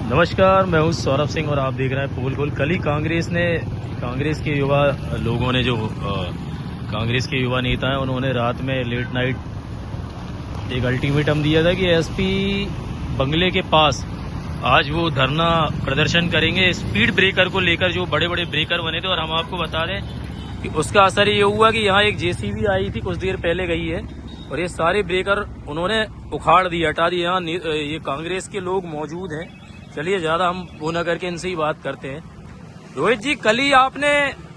नमस्कार, मैं हूं सौरभ सिंह और आप देख रहे हैं पोल खोल। कल ही कांग्रेस के युवा लोगों ने कांग्रेस के युवा नेता हैं, उन्होंने रात में लेट नाइट एक अल्टीमेटम दिया था कि एसपी बंगले के पास आज वो धरना प्रदर्शन करेंगे स्पीड ब्रेकर को लेकर। जो बड़े बड़े ब्रेकर बने थे, और हम आपको बता दें कि उसका असर ये हुआ कि यहाँ एक जेसीबी आई थी, कुछ देर पहले गई है, और ये सारे ब्रेकर उन्होंने उखाड़ दिए, हटा दिए। यहाँ ये कांग्रेस के लोग मौजूद हैं। चलिए ज्यादा हम वो न करके इनसे ही बात करते हैं। रोहित जी,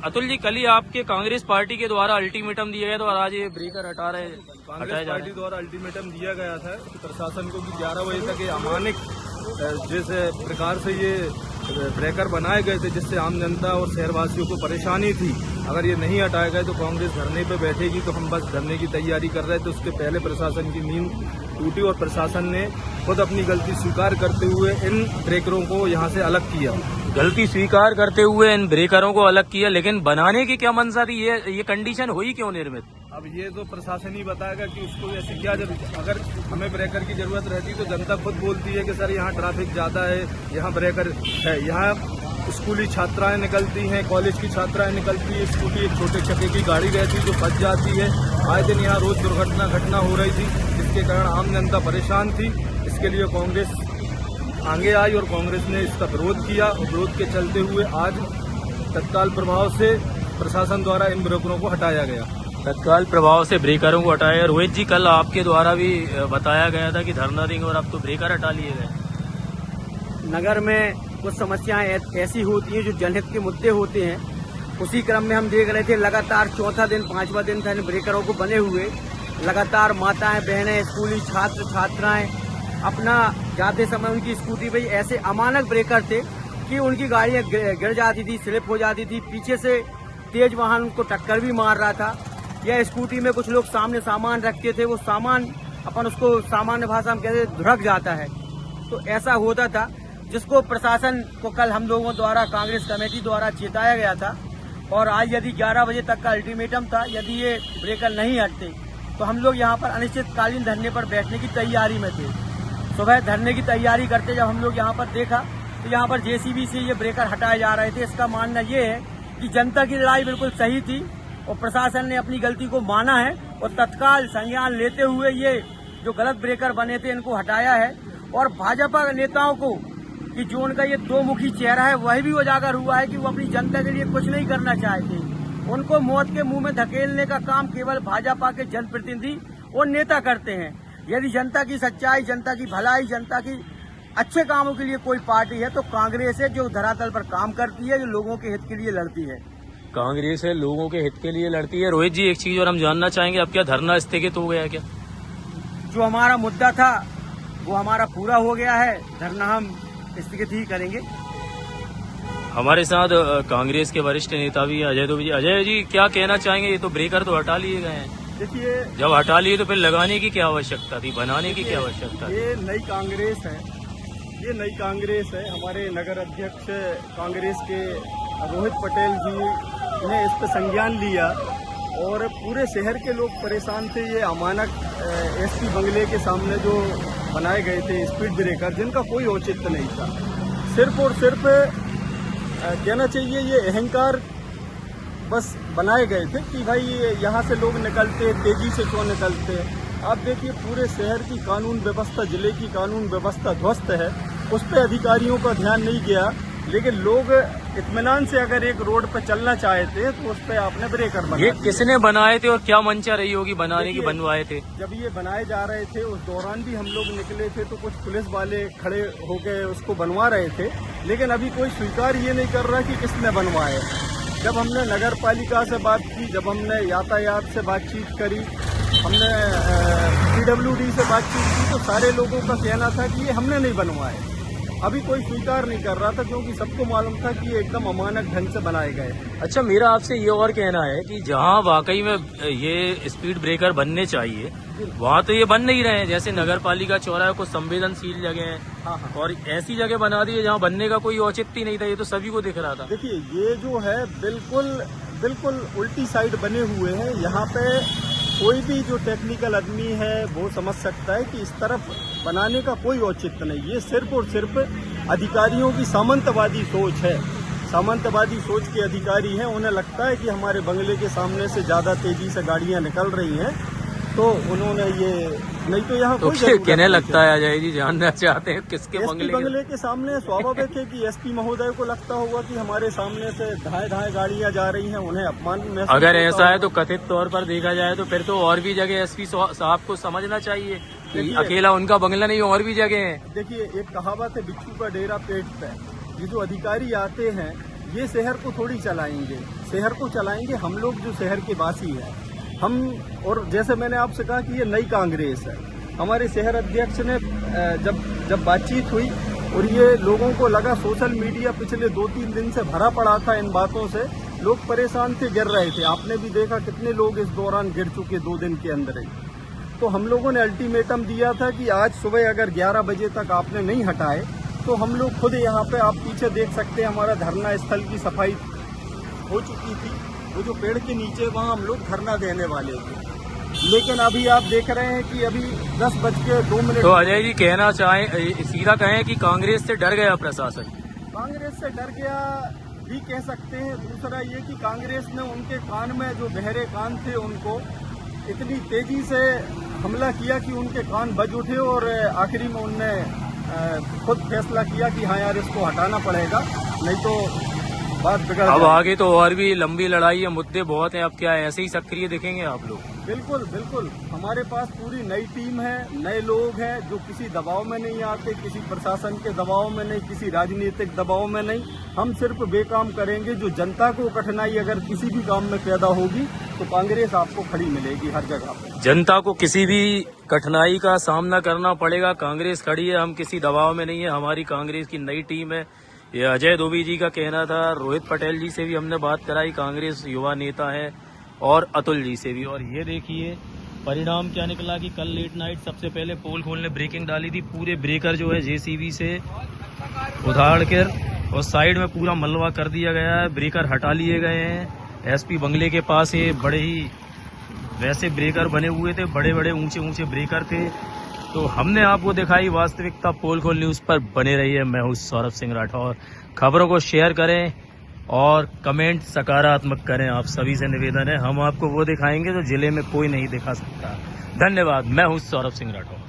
अतुल जी, कल ही आपके कांग्रेस पार्टी के द्वारा अल्टीमेटम दिया गया था और आज ये ब्रेकर हटाए कांग्रेस पार्टी द्वारा अल्टीमेटम दिया गया था प्रशासन को कि 11 बजे तक ये अमानक जिस प्रकार से ये ब्रेकर बनाए गए थे, जिससे आम जनता और शहरवासियों को परेशानी थी, अगर ये नहीं हटाए गए तो कांग्रेस धरने पे बैठेगी। तो हम बस धरने की तैयारी कर रहे थे। उसके पहले प्रशासन की नींद टूटी और प्रशासन ने खुद अपनी गलती स्वीकार करते हुए इन ब्रेकरों को यहाँ से अलग किया। गलती स्वीकार करते हुए इन ब्रेकरों को अलग किया, लेकिन बनाने की क्या मंशा थी? ये कंडीशन हुई क्यों निर्मित? अब ये तो प्रशासन ही बताएगा कि उसको ऐसे क्या। जब अगर हमें ब्रेकर की जरूरत रहती तो जनता खुद बोलती है कि सर यहाँ ट्रैफिक ज्यादा है, यहाँ ब्रेकर है। यहाँ स्कूली छात्राएं निकलती हैं, कॉलेज की छात्राएं निकलती है, स्कूटी एक छोटे चक्के की गाड़ी रहती है जो फंस जाती है। आए दिन यहाँ रोज घटना हो रही थी, जिसके कारण आम जनता परेशान थी। इसके लिए कांग्रेस आगे आई और कांग्रेस ने इसका विरोध किया, और विरोध के चलते हुए आज तत्काल प्रभाव से प्रशासन द्वारा इन ब्रेकरों को हटाया गया। तत्काल प्रभाव से ब्रेकरों को हटाया। रोहित जी, कल आपके द्वारा भी बताया गया था कि धरना देंगे, और अब तो ब्रेकर हटा लिए गए। नगर में कुछ समस्याएं ऐसी होती हैं जो जनहित के मुद्दे होते हैं। उसी क्रम में हम देख रहे थे लगातार चौथा दिन 5वां दिन था इन ब्रेकरों को बने हुए। लगातार माताएं, बहनें, स्कूली छात्र छात्राएं अपना जाते समय उनकी स्कूटी पे ऐसे अमानक ब्रेकर थे कि उनकी गाड़ियां गिर जाती थी, स्लिप हो जाती थी। पीछे से तेज वाहन उनको टक्कर भी मार रहा था, या स्कूटी में कुछ लोग सामने सामान रखते थे, वो सामान अपन उसको सामान्य भाषा में कहते धुरक जाता है। तो ऐसा होता था, जिसको प्रशासन को कल हम लोगों द्वारा कांग्रेस कमेटी द्वारा चेताया गया था। और आज यदि 11 बजे तक का अल्टीमेटम था, यदि ये ब्रेकर नहीं हटते तो हम लोग यहाँ पर अनिश्चितकालीन धरने पर बैठने की तैयारी में थे। सुबह धरने की तैयारी करते जब हम लोग यहाँ पर देखा तो यहाँ पर जेसीबी से ये ब्रेकर हटाए जा रहे थे। इसका मानना ये है कि जनता की लड़ाई बिल्कुल सही थी और प्रशासन ने अपनी गलती को माना है और तत्काल संज्ञान लेते हुए ये जो गलत ब्रेकर बने थे इनको हटाया है। और भाजपा नेताओं को कि जो उनका ये दो मुखी चेहरा है, वही भी उजागर हुआ है कि वो अपनी जनता के लिए कुछ नहीं करना चाहते। उनको मौत के मुंह में धकेलने का काम केवल भाजपा के जनप्रतिनिधि और नेता करते हैं। यदि जनता की सच्चाई, जनता की भलाई, जनता की अच्छे कामों के लिए कोई पार्टी है तो कांग्रेस है, जो धरातल पर काम करती है, जो लोगों के हित के लिए लड़ती है। कांग्रेस है, लोगों के हित के लिए लड़ती है। रोहित जी, एक चीज और हम जानना चाहेंगे, अब क्या धरना स्थगित हो गया? क्या जो हमारा मुद्दा था वो हमारा पूरा हो गया है, धरना हम स्थगित ही करेंगे। हमारे साथ कांग्रेस के वरिष्ठ नेता भी अजय दुबे जी। अजय जी, क्या कहना चाहेंगे? ये तो ब्रेकर तो हटा लिए गए हैं। देखिए, जब हटा लिए तो फिर लगाने की क्या आवश्यकता थी, बनाने की क्या आवश्यकता थी? ये नई कांग्रेस है, ये नई कांग्रेस है। हमारे नगर अध्यक्ष कांग्रेस के रोहित पटेल जी ने इस पर संज्ञान लिया और पूरे शहर के लोग परेशान थे। ये अमानक एसपी बंगले के सामने जो बनाए गए थे स्पीड ब्रेकर, जिनका कोई औचित्य नहीं था। सिर्फ और सिर्फ कहना चाहिए ये अहंकार बस बनाए गए थे कि भाई यहाँ से लोग निकलते, तेजी से क्यों निकलते। आप देखिए, पूरे शहर की कानून व्यवस्था, जिले की कानून व्यवस्था ध्वस्त है। उस पर अधिकारियों का ध्यान नहीं गया, लेकिन लोग इत्मीनान से अगर एक रोड पर चलना चाहते तो उस पर आपने ब्रेकर बनाए। ये किसने बनाए थे और क्या मंशा रही होगी बनाने की, बनवाए थे? जब ये बनाए जा रहे थे उस दौरान भी हम लोग निकले थे, तो कुछ पुलिस वाले खड़े होकर उसको बनवा रहे थे, लेकिन अभी कोई स्वीकार ये नहीं कर रहा कि किसने बनवाए। जब हमने नगर पालिका से बात की, जब हमने यातायात से बातचीत करी, हमने PWD से बातचीत की, तो सारे लोगों का कहना था कि ये हमने नहीं बनवाए। अभी कोई स्वीकार नहीं कर रहा था, क्योंकि सबको मालूम था कि ये एकदम अमानक ढंग से बनाए गए। अच्छा, मेरा आपसे ये और कहना है कि जहाँ वाकई में ये स्पीड ब्रेकर बनने चाहिए, वहाँ तो ये बन नहीं रहे हैं। जैसे नगर पालिका चौराहे को संवेदनशील जगह है, हाँ। और ऐसी जगह बना दी है जहाँ बनने का कोई औचित्य नहीं था। ये तो सभी को दिख रहा था। देखिए, ये जो है बिल्कुल उल्टी साइड बने हुए हैं। यहाँ पे कोई भी जो टेक्निकल आदमी है वो समझ सकता है कि इस तरफ बनाने का कोई औचित्य नहीं। ये सिर्फ और सिर्फ अधिकारियों की सामंतवादी सोच है, सामंतवादी सोच के अधिकारी हैं। उन्हें लगता है कि हमारे बंगले के सामने से ज़्यादा तेजी से गाड़ियां निकल रही हैं, तो उन्होंने ये, नहीं तो यहाँ तो कहने लगता है अजय जी, जानना चाहते हैं किसके बंगले के सामने। स्वाभाविक है कि एसपी महोदय को लगता होगा कि हमारे सामने से धाए गाड़ियां जा रही हैं, उन्हें अपमान महसूस अगर होता ऐसा है होगा। तो कथित तौर पर देखा जाए तो फिर तो और भी जगह एसपी साहब को समझना चाहिए कि अकेला उनका बंगला नहीं, और भी जगह है। देखिए, एक कहावत है, बिच्छू का डेरा पेट पे। ये जो अधिकारी आते हैं ये शहर को थोड़ी चलाएंगे, शहर को चलाएंगे हम लोग जो शहर के वासी हैं हम। और जैसे मैंने आपसे कहा कि ये नई कांग्रेस है। हमारे शहर अध्यक्ष ने जब बातचीत हुई और ये लोगों को लगा, सोशल मीडिया पिछले 2-3 दिन से भरा पड़ा था इन बातों से, लोग परेशान थे, गिर रहे थे। आपने भी देखा कितने लोग इस दौरान गिर चुके 2 दिन के अंदर ही। तो हम लोगों ने अल्टीमेटम दिया था कि आज सुबह अगर 11 बजे तक आपने नहीं हटाए तो हम लोग खुद यहाँ पे, आप पीछे देख सकते हैं, हमारा धरना स्थल की सफाई हो चुकी थी। वो जो पेड़ के नीचे वहाँ हम लोग धरना देने वाले थे, लेकिन अभी आप देख रहे हैं कि अभी 10:02। तो अजय जी कहना चाहें, सीधा कहें कि कांग्रेस से डर गया प्रशासन? कांग्रेस से डर गया भी कह सकते हैं। दूसरा ये कि कांग्रेस ने उनके कान में, जो बहरे कान थे, उनको इतनी तेजी से हमला किया कि उनके कान बज उठे और आखिरी में उनने खुद फैसला किया कि हाँ यार, इसको हटाना पड़ेगा, नहीं तो बात बिगड़ अब जाएगी। आगे तो और भी लंबी लड़ाई है, मुद्दे बहुत हैं। अब क्या ऐसे ही सक्रिय दिखेंगे आप लोग? बिल्कुल बिल्कुल, हमारे पास पूरी नई टीम है, नए लोग हैं जो किसी दबाव में नहीं आते, किसी प्रशासन के दबाव में नहीं, किसी राजनीतिक दबाव में नहीं। हम सिर्फ बेकाम करेंगे। जो जनता को कठिनाई अगर किसी भी काम में पैदा होगी तो कांग्रेस आपको खड़ी मिलेगी हर जगह पर। जनता को किसी भी कठिनाई का सामना करना पड़ेगा, कांग्रेस खड़ी है, हम किसी दबाव में नहीं है। हमारी कांग्रेस की नई टीम है, ये अजय धोबी जी का कहना था। रोहित पटेल जी से भी हमने बात कराई, कांग्रेस युवा नेता है, और अतुल जी से भी। और ये देखिए परिणाम क्या निकला कि कल लेट नाइट सबसे पहले पोल खोलने ब्रेकिंग डाली थी। पूरे ब्रेकर जो है जेसीबी से उधाड़ कर और साइड में पूरा मलबा कर दिया गया है, ब्रेकर हटा लिए गए हैं। एसपी बंगले के पास ये बड़े ही वैसे ब्रेकर बने हुए थे, बड़े बड़े ऊंचे ऊंचे ब्रेकर थे। तो हमने आपको दिखाई वास्तविकता। पोल खोल न्यूज़ पर बने रहिए। मैं हूँ सौरभ सिंह राठौर। खबरों को शेयर करें और कमेंट सकारात्मक करें, आप सभी से निवेदन है। हम आपको वो दिखाएंगे जो जिले में कोई नहीं दिखा सकता। धन्यवाद। मैं हूँ सौरभ सिंह राठौर।